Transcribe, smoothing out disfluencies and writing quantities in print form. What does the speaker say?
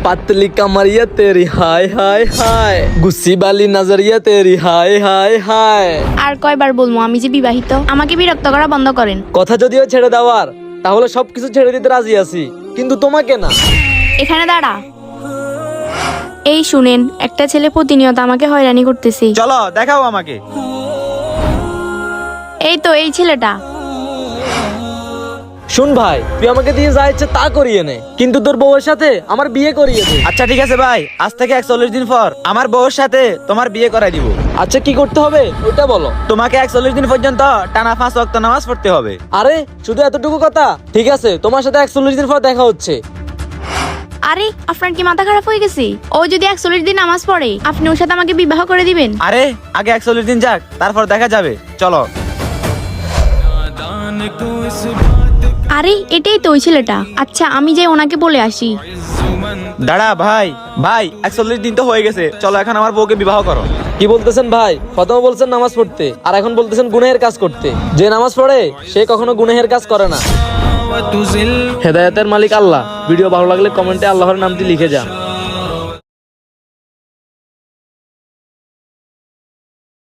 पतली कमरिया तेरी हाय हाय हाय गुस्सी वाली नजरिया तेरी हाय हाय हाय। আর কয়বার বলবো আমি যে বিবাহিত? আমাকে বিরক্ত করা বন্ধ করেন। কথা যদিও ছেড়ে দেওয়ার, তাহলে সবকিছু ছেড়ে দিতে রাজি আছি, কিন্তু তোমাকে না। এখানে দাঁড়া। এই শুনেন, একটা ছেলে প্রতিনিয়ত আমাকে হয়রানি করতেছে। চলো দেখাও আমাকে। এই তো এই ছেলেটা। শুন ভাই, তুই আমাকে দিয়ে যা ইচ্ছে তা করিয়ে নে, কিন্তু তোর বউয়ের সাথে আমার বিয়ে করিয়ে দে। আচ্ছা ঠিক আছে ভাই, আজ থেকে 41 দিন পর আমার বউর সাথে তোমার বিয়ে করাই দিব। আচ্ছা কি করতে হবে ওইটা বলো। তোমাকে 41 দিন পর্যন্ত টানা 5 ওয়াক্ত নামাজ পড়তে হবে। আরে শুধু এতটুকু কথা? ঠিক আছে, তোমার সাথে 41 দিন পর দেখা হচ্ছে। আরে আপনার কি মাথা খারাপ হয়ে গেছে? ও যদি 41 দিন নামাজ পড়ে, আপনি ওর সাথে আমাকে বিবাহ করে দিবেন? আরে আগে 41 দিন যাক, তারপর দেখা যাবে। চলো। আরে এটাই তো ওই ছেলেটা। আচ্ছা আমি যাই ওনাকে বলে আসি। দাঁড়া ভাই, ভাই 41 দিন তো হয়ে গেছে, চলো এখন আমার বউকে বিবাহ করো। কি বলতেছেন ভাই? প্রথমে বলছেন নামাজ পড়তে, আর এখন বলতেছেন গুনাহের কাজ করতে। যে নামাজ পড়ে সে কখনো গুনাহের কাজ করে না। হেদায়েতের মালিক আল্লাহ। ভিডিও ভালো লাগলে কমেন্টে আল্লাহর নামটি লিখে যান।